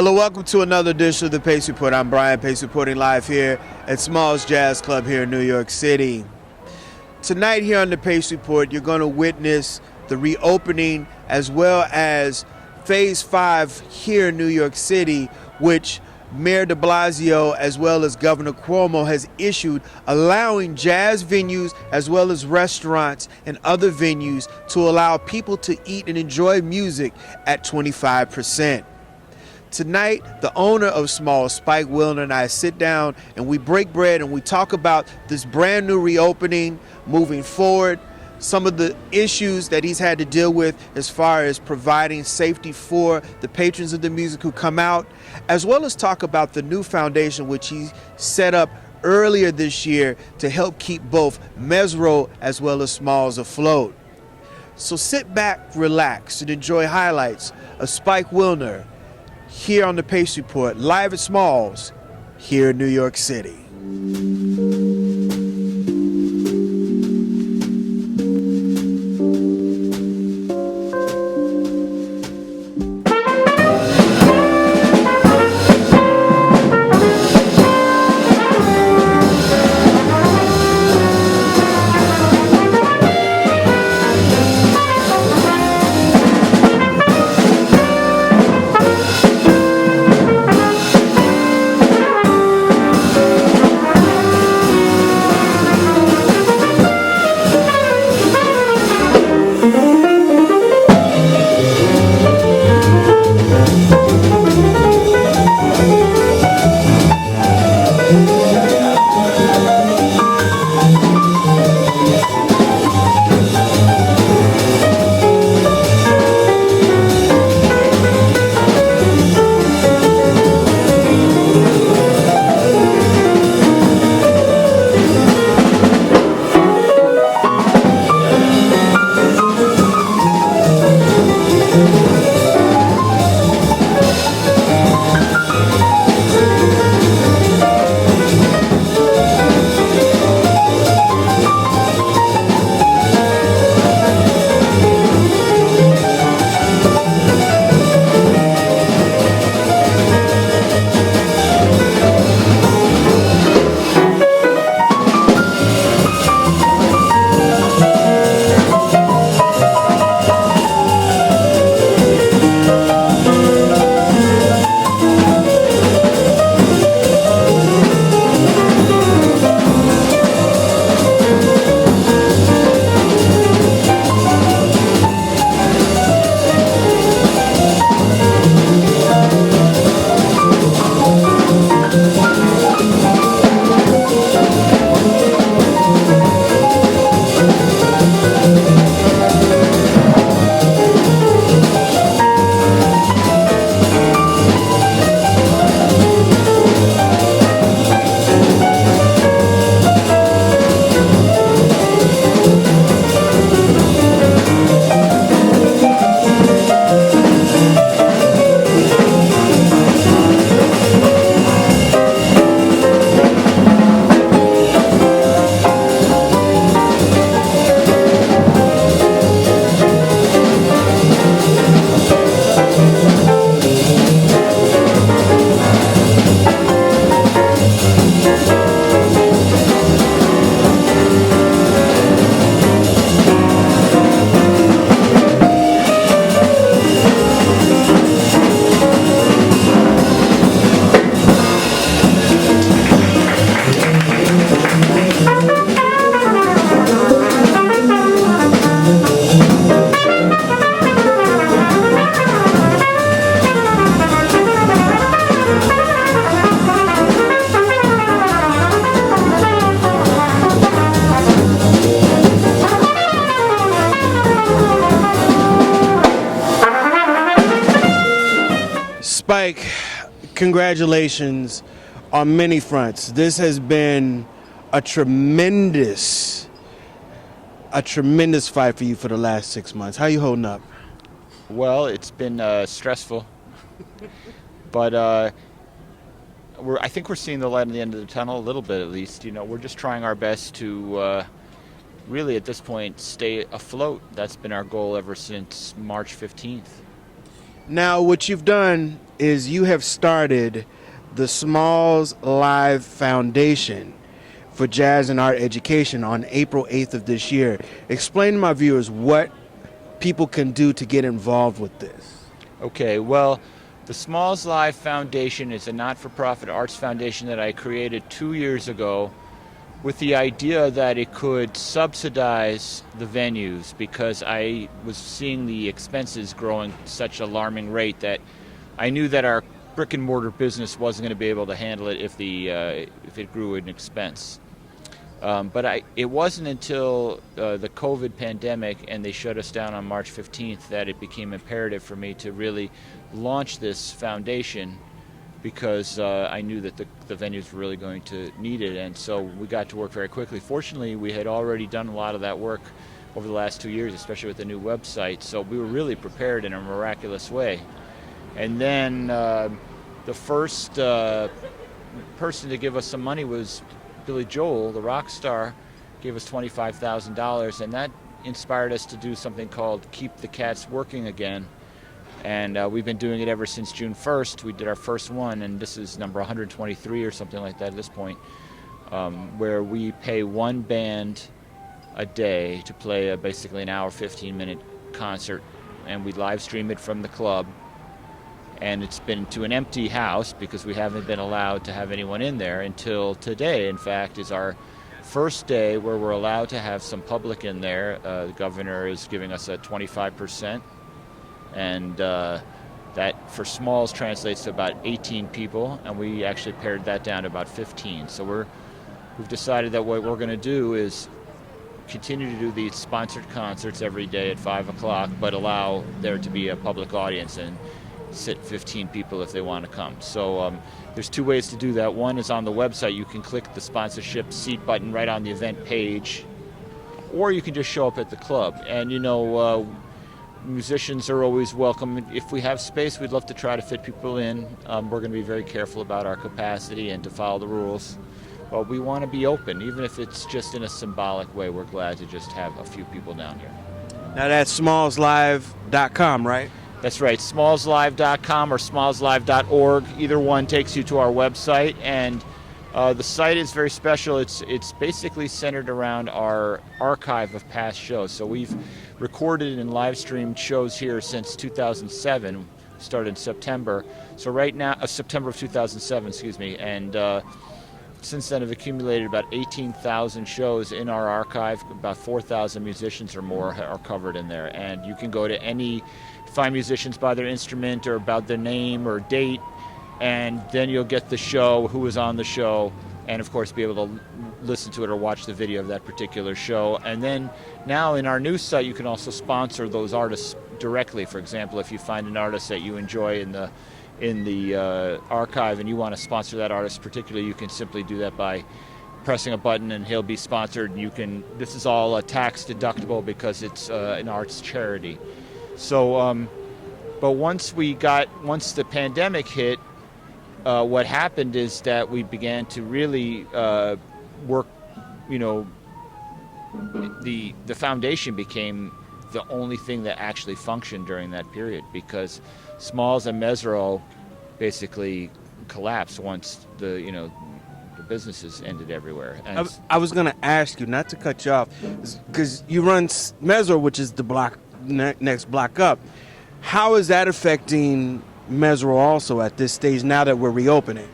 Hello, welcome to another edition of the Pace Report. I'm Brian Pace reporting live here at Smalls Jazz Club here in New York City. Tonight here on the Pace Report, you're going to witness the reopening as well as Phase 5 here in New York City, which Mayor de Blasio as well as Governor Cuomo has issued, allowing jazz venues as well as restaurants and other venues to allow people to eat and enjoy music at 25%. Tonight, the owner of Smalls, Spike Wilner, and I sit down and we break bread and we talk about this brand new reopening, moving forward, some of the issues that he's had to deal with as far as providing safety for the patrons of the music who come out, as well as talk about the new foundation which he set up earlier this year to help keep both Mezzrow as well as Smalls afloat. So sit back, relax, and enjoy highlights of Spike Wilner here on the Pace Report, live at Smalls, here in New York City. Spike, congratulations on many fronts. This has been a tremendous fight for you for the last 6 months. How are you holding up? Well, it's been stressful, but I think we're seeing the light at the end of the tunnel a little bit, at least. You know, we're just trying our best to really, at this point, stay afloat. That's been our goal ever since March 15th. Now, what you've done is you have started the SmallsLive Foundation for Jazz and Art Education on April 8th of this year. Explain to my viewers what people can do to get involved with this. Okay, well, the SmallsLive Foundation is a not-for-profit arts foundation that I created 2 years ago with the idea that it could subsidize the venues, because I was seeing the expenses growing at such an alarming rate that I knew that our brick and mortar business wasn't going to be able to handle it if it grew in expense. But it wasn't until the COVID pandemic and they shut us down on March 15th that it became imperative for me to really launch this foundation, because I knew that the venues were really going to need it, and so we got to work very quickly. Fortunately, we had already done a lot of that work over the last 2 years, especially with the new website, so we were really prepared in a miraculous way. And then the first person to give us some money was Billy Joel, the rock star, gave us $25,000, and that inspired us to do something called Keep the Cats Working Again. And we've been doing it ever since June 1st. We did our first one, and this is number 123 or something like that at this point, where we pay one band a day to play basically an hour, 15-minute concert, and we live stream it from the club. And it's been to an empty house because we haven't been allowed to have anyone in there until today. In fact, is our first day where we're allowed to have some public in there. The governor is giving us a 25%. And that for Smalls translates to about 18 people, and we actually pared that down to about 15. So we've decided that what we're going to do is continue to do these sponsored concerts every day at 5 o'clock, but allow there to be a public audience and sit 15 people if they want to come. So there's two ways to do that. One is on the website. You can click the sponsorship seat button right on the event page, or you can just show up at the club. And musicians are always welcome. If we have space, we'd love to try to fit people in. We're going to be very careful about our capacity and to follow the rules. But we want to be open, even if it's just in a symbolic way. We're glad to just have a few people down here. Now that's smallslive.com, right? That's right, smallslive.com or smallslive.org. Either one takes you to our website, and the site is very special. It's basically centered around our archive of past shows. So we've recorded and live streamed shows here since 2007. Started in September. So right now, September of 2007, excuse me, and since then have accumulated about 18,000 shows in our archive. About 4,000 musicians or more are covered in there, and you can go to find musicians by their instrument or about their name or date, and then you'll get the show, who was on the show, and of course be able to listen to it or watch the video of that particular show. And then now in our new site, you can also sponsor those artists directly. For example, if you find an artist that you enjoy in the archive and you want to sponsor that artist particularly, you can simply do that by pressing a button and he'll be sponsored. This is all tax deductible because it's an arts charity. So, but once the pandemic hit, what happened is that we began to really work. The foundation became the only thing that actually functioned during that period, because Smalls and Mezzrow basically collapsed once the businesses ended everywhere. And I was going to ask you, not to cut you off, because you run Mezzrow, which is the next block up. How is that affecting Mezzrow also at this stage now that we're reopening?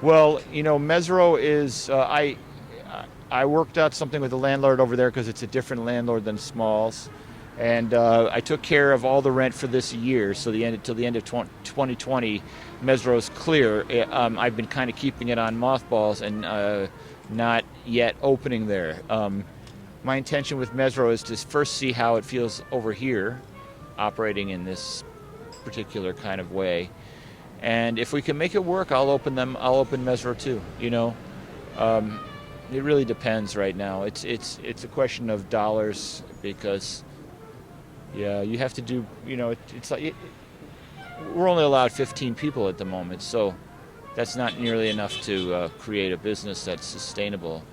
Well, Mezzrow is I worked out something with the landlord over there because it's a different landlord than Smalls, and I took care of all the rent for this year, so till the end of 2020, Mezzrow's clear. I've been kind of keeping it on mothballs and not yet opening there. My intention with Mezzrow is to first see how it feels over here, operating in this particular kind of way, and if we can make it work, I'll open Mezzrow too. It really depends right now. It's a question of dollars, because you have to do, it's like we're only allowed 15 people at the moment, so that's not nearly enough to create a business that's sustainable.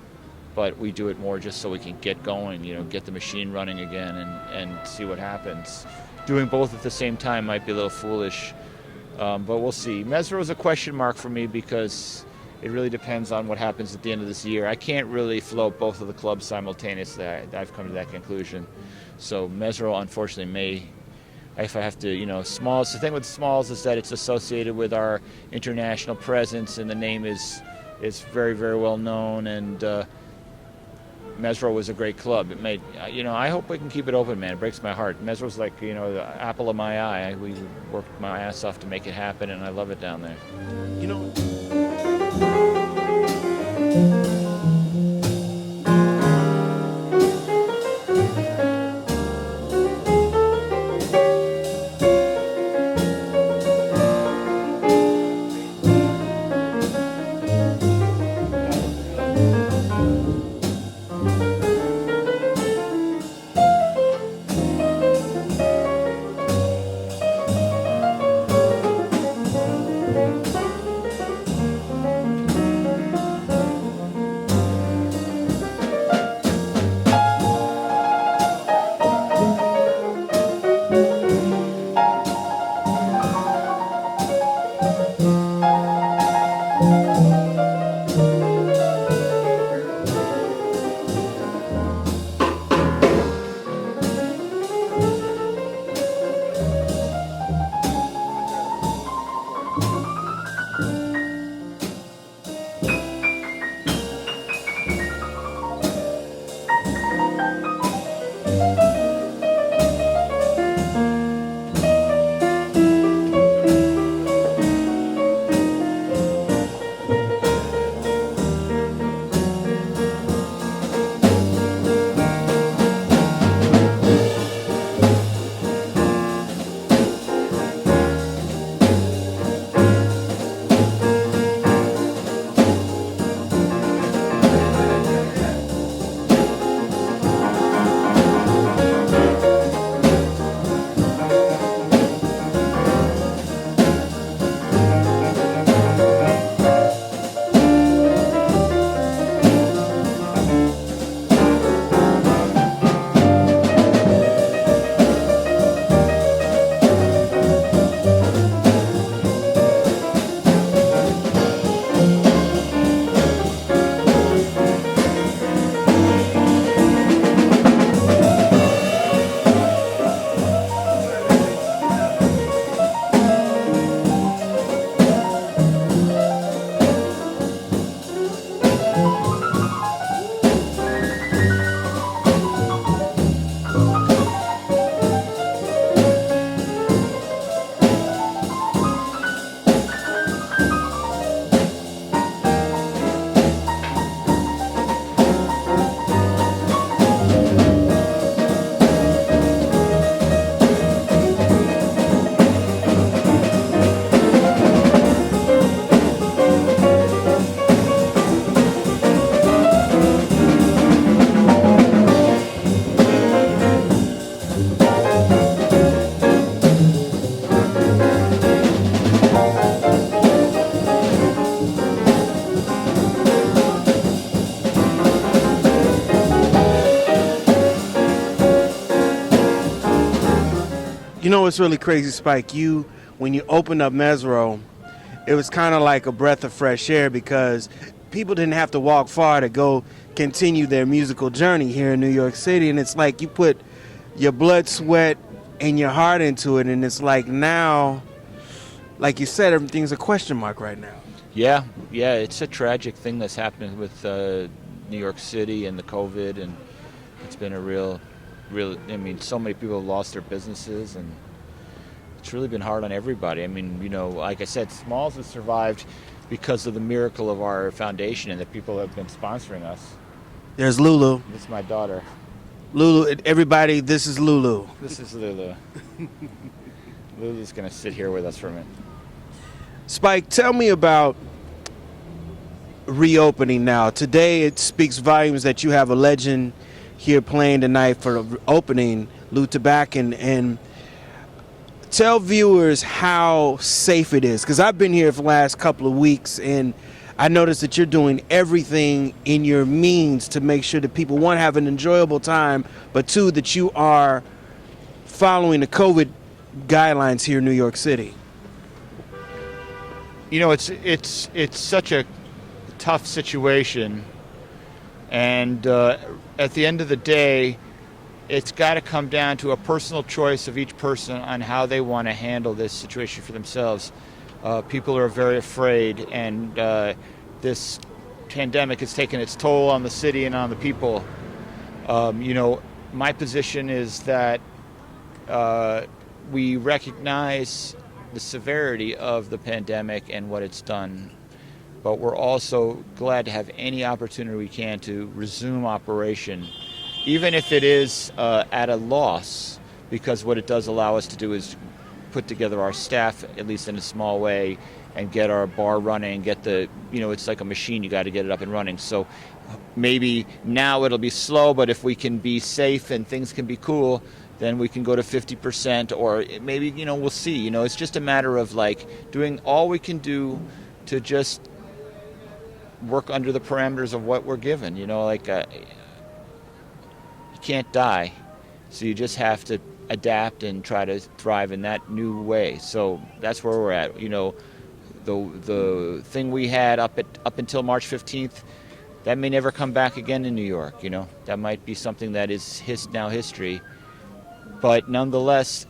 But we do it more just so we can get going, get the machine running again and see what happens. doing both at the same time might be a little foolish. But we'll see. Mezzrow is a question mark for me because it really depends on what happens at the end of this year. I can't really float both of the clubs simultaneously. I've come to that conclusion. So Mezzrow, unfortunately, may, if I have to, Smalls. The thing with Smalls is that it's associated with our international presence, and the name is very, very well known. And Mezzrow was a great club. It made, I hope we can keep it open, man. It breaks my heart. Mezzrow's like, the apple of my eye. We worked my ass off to make it happen, and I love it down there. You know what's really crazy, Spike? When you opened up Mezzrow, it was kind of like a breath of fresh air because people didn't have to walk far to go continue their musical journey here in New York City. And it's like you put your blood, sweat, and your heart into it. And it's like now, like you said, everything's a question mark right now. Yeah, it's a tragic thing that's happening with New York City and the COVID, and it's been a real, so many people have lost their businesses, and it's really been hard on everybody. I mean, like I said, Smalls has survived because of the miracle of our foundation and that people have been sponsoring us. There's Lulu. This is my daughter. Lulu, everybody, this is Lulu. This is Lulu. Lulu's going to sit here with us for a minute. Spike, tell me about reopening now. Today it speaks volumes that you have a legend here playing tonight for the opening, Lou Tabakin, and tell viewers how safe it is. Because I've been here for the last couple of weeks, and I noticed that you're doing everything in your means to make sure that people, one, have an enjoyable time, but two, that you are following the COVID guidelines here in New York City? You know, it's such a tough situation, and at the end of the day, it's got to come down to a personal choice of each person on how they want to handle this situation for themselves. People are very afraid, and this pandemic has taken its toll on the city and on the people. You know, my position is that we recognize the severity of the pandemic and what it's done, but we're also glad to have any opportunity we can to resume operation, even if it is at a loss, because what it does allow us to do is put together our staff, at least in a small way, and get our bar running, get the, you know, it's like a machine, you got to get it up and running. So maybe now it'll be slow, but if we can be safe and things can be cool, then we can go to 50%, or maybe, you know, we'll see. You know, it's just a matter of like doing all we can do to just work under the parameters of what we're given. You know, like you can't die, so you just have to adapt and try to thrive in that new way. So that's where we're at. You know, the thing we had up until March 15th, that may never come back again in New York. You know, that might be something that is now history. But nonetheless,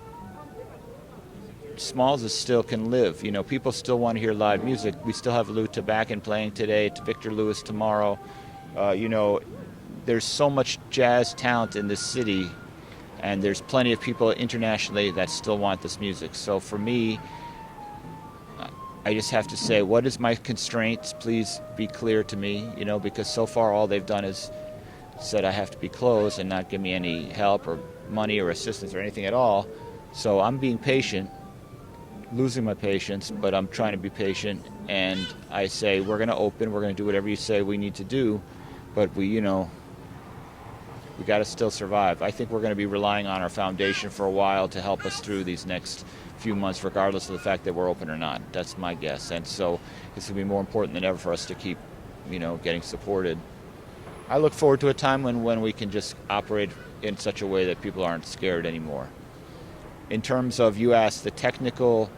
Smalls still can live. You know, people still want to hear live music. We still have Lou Tabakin playing today, to Victor Lewis tomorrow. You know, there's so much jazz talent in this city, and there's plenty of people internationally that still want this music. So for me, I just have to say, what is my constraints? Please be clear to me, you know, because so far all they've done is said I have to be closed and not give me any help or money or assistance or anything at all. So I'm being patient, losing my patience, but I'm trying to be patient, and I say we're going to open, we're going to do whatever you say we need to do, but we, you know, we got to still survive. I think we're going to be relying on our foundation for a while to help us through these next few months, regardless of the fact that we're open or not. That's my guess. And so it's going to be more important than ever for us to keep, you know, getting supported. I look forward to a time when we can just operate in such a way that people aren't scared anymore. In terms of, you asked the technical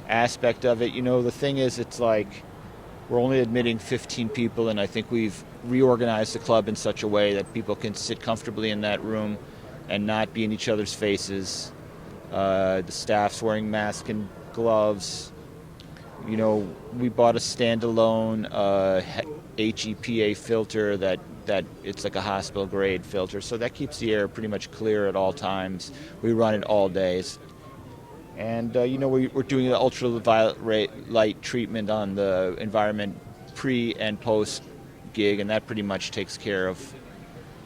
aspect of it, you know, the thing is, it's like we're only admitting 15 people, and I think we've reorganized the club in such a way that people can sit comfortably in that room and not be in each other's faces. The staff's wearing masks and gloves. You know, we bought a standalone a.k.a. filter that it's like a hospital grade filter, so that keeps the air pretty much clear at all times. We run it all days. And you know, we're doing the ultraviolet light treatment on the environment pre and post gig, and that pretty much takes care of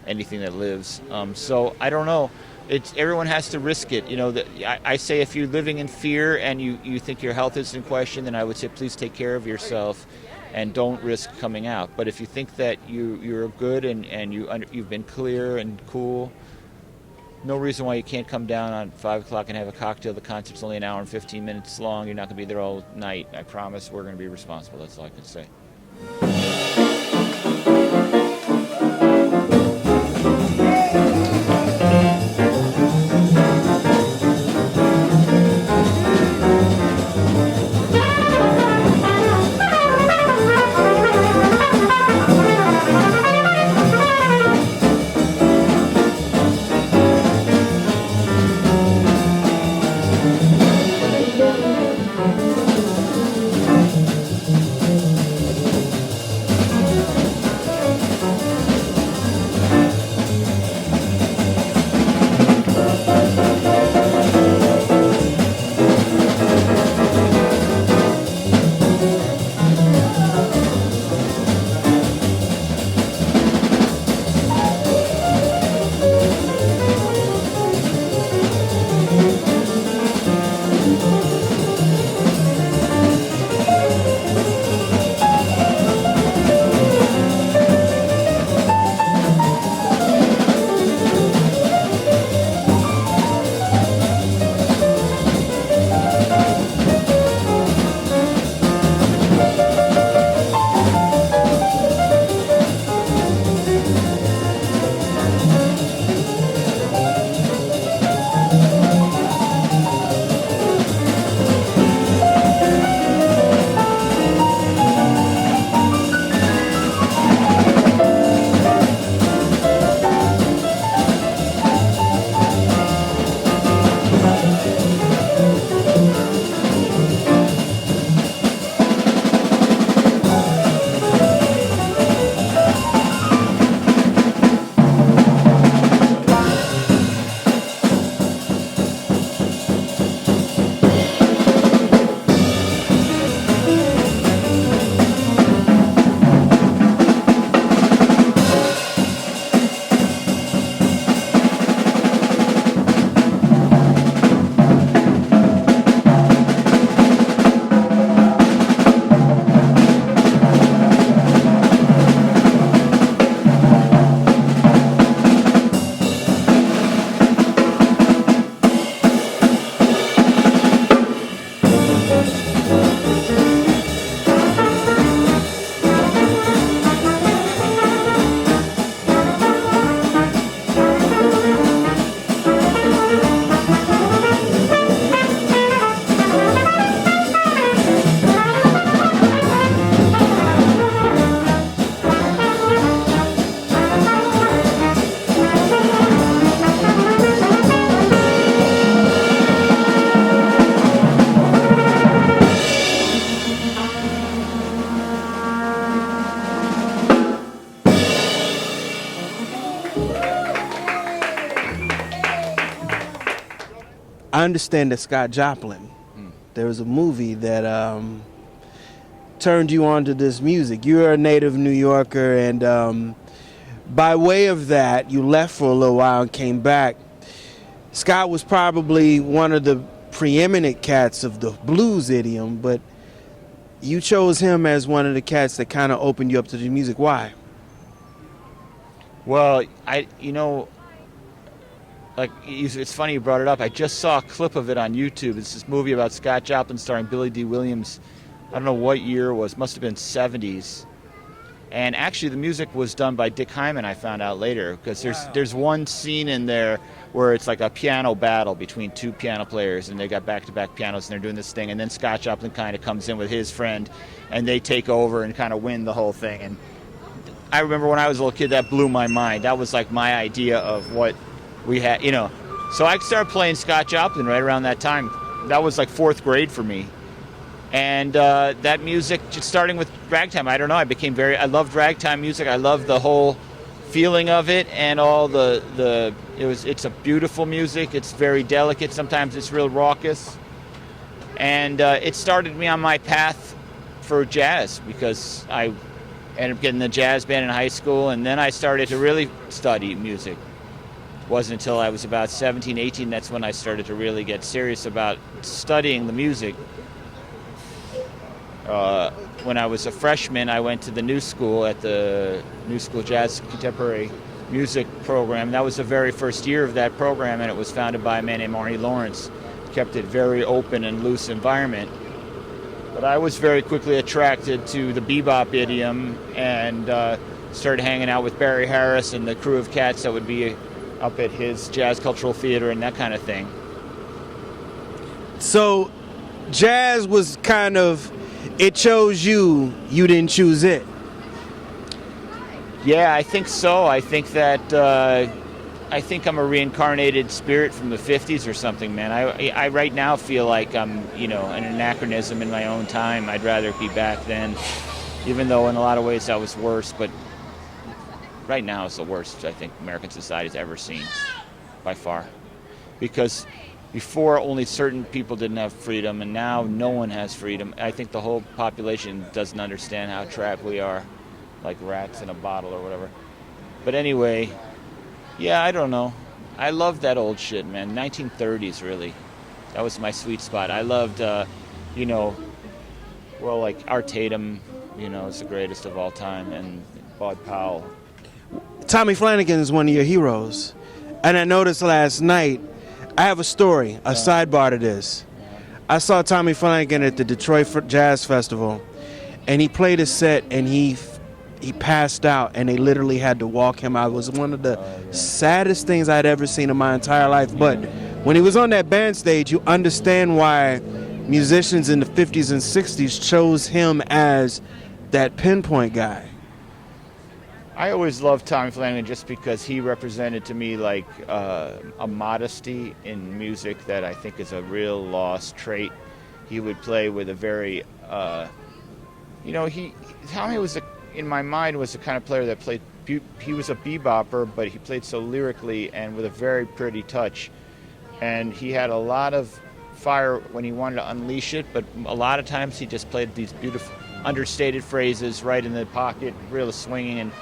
anything that lives. So I don't know. Everyone has to risk it. You know, I say if you're living in fear and you think your health is in question, then I would say please take care of yourself and don't risk coming out. But if you think that you're good and you've been clear and cool, no reason why you can't come down on 5 o'clock and have a cocktail. The concert's only an hour and 15 minutes long. You're not going to be there all night. I promise we're going to be responsible. That's all I can say. I understand that Scott Joplin, there was a movie that turned you on to this music. You're a native New Yorker, and by way of that, you left for a little while and came back. Scott was probably one of the preeminent cats of the blues idiom, but you chose him as one of the cats that kind of opened you up to the music. Why? Well, it's funny you brought it up. I just saw a clip of it on YouTube. It's this movie about Scott Joplin starring Billy D. Williams. I don't know what year it was. Must have been 70s. And actually, the music was done by Dick Hyman, I found out later, because there's one scene in there where it's like a piano battle between two piano players, and they got back-to-back pianos, and they're doing this thing, and then Scott Joplin kind of comes in with his friend, and they take over and kind of win the whole thing. And I remember when I was a little kid, that blew my mind. That was like my idea of what we had, So I started playing Scott Joplin right around that time. That was like 4th grade for me. And that music, just starting with ragtime, I don't know, I loved ragtime music. I loved the whole feeling of it and all it's a beautiful music. It's very delicate. Sometimes it's real raucous. And it started me on my path for jazz, because I ended up getting the jazz band in high school, and then I started to really study music. It wasn't until I was about 17, 18, that's when I started to really get serious about studying the music. When I was a freshman, I went to the New School at the New School Jazz Contemporary Music program. That was the very first year of that program, and it was founded by a man named Marty Lawrence. Kept it very open and loose environment. But I was very quickly attracted to the bebop idiom and started hanging out with Barry Harris and the crew of cats that would be up at his Jazz Cultural Theater and that kind of thing. So jazz was kind of, it chose you, you didn't choose it. Yeah, I think so. I think that I think I'm a reincarnated spirit from the 50s or something, man. I right now feel like I'm, an anachronism in my own time. I'd rather be back then, even though in a lot of ways that was worse. But right now it's the worst I think American society's ever seen, by far. Because before, only certain people didn't have freedom, and now no one has freedom. I think the whole population doesn't understand how trapped we are, like rats in a bottle or whatever. But anyway, yeah, I don't know. I loved that old shit, man. 1930s, really. That was my sweet spot. I loved, like Art Tatum, is the greatest of all time, and Bud Powell. Tommy Flanagan is one of your heroes. And I noticed last night, I have a story, a sidebar to this. I saw Tommy Flanagan at the Detroit Jazz Festival, and he played a set, and he passed out, and they literally had to walk him out. It was one of the saddest things I'd ever seen in my entire life. But when he was on that band stage, you understand why musicians in the 50s and 60s chose him as that pinpoint guy. I always loved Tommy Flanagan just because he represented to me like a modesty in music that I think is a real lost trait. He would play with a very, Tommy was in my mind was the kind of player that played, he was a bebopper, but he played so lyrically and with a very pretty touch. And he had a lot of fire when he wanted to unleash it, but a lot of times he just played these beautiful understated phrases right in the pocket, real swinging, and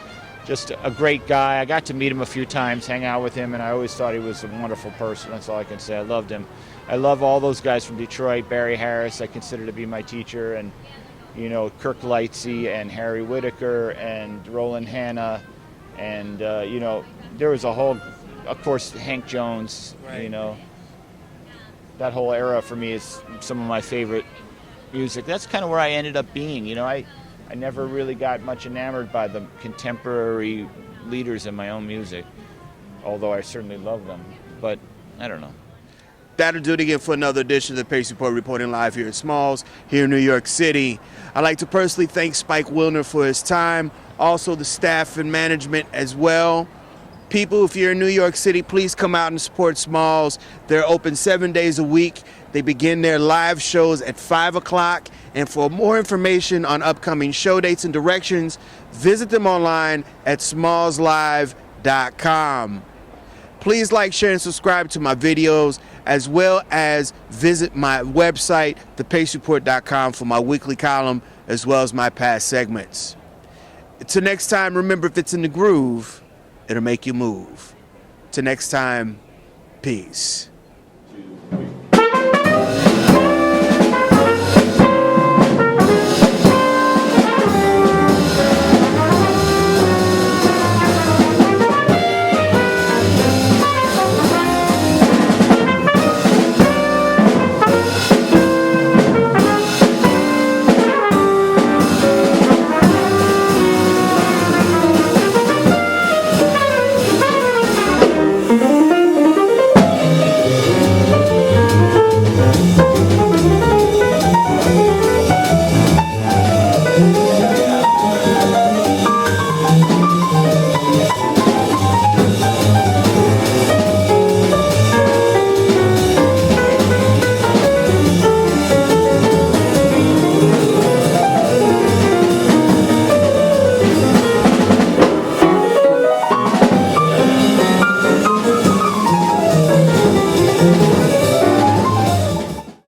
just a great guy. I got to meet him a few times, hang out with him, and I always thought he was a wonderful person. That's all I can say. I loved him. I love all those guys from Detroit. Barry Harris, I consider to be my teacher, and Kirk Lightsey and Harry Whitaker and Roland Hanna, and there was a whole, of course, Hank Jones. Right. That whole era for me is some of my favorite music. That's kind of where I ended up being. I never really got much enamored by the contemporary leaders in my own music, although I certainly love them. But I don't know. That'll do it again for another edition of the Pace Report, reporting live here at Smalls, here in New York City. I'd like to personally thank Spike Wilner for his time, also the staff and management as well. People, if you're in New York City, please come out and support Smalls. They're open 7 days a week. They begin their live shows at 5 o'clock. And for more information on upcoming show dates and directions, visit them online at SmallsLive.com. Please like, share, and subscribe to my videos, as well as visit my website, thepacereport.com, for my weekly column, as well as my past segments. Till next time, remember, if it's in the groove, it'll make you move. Till next time, peace.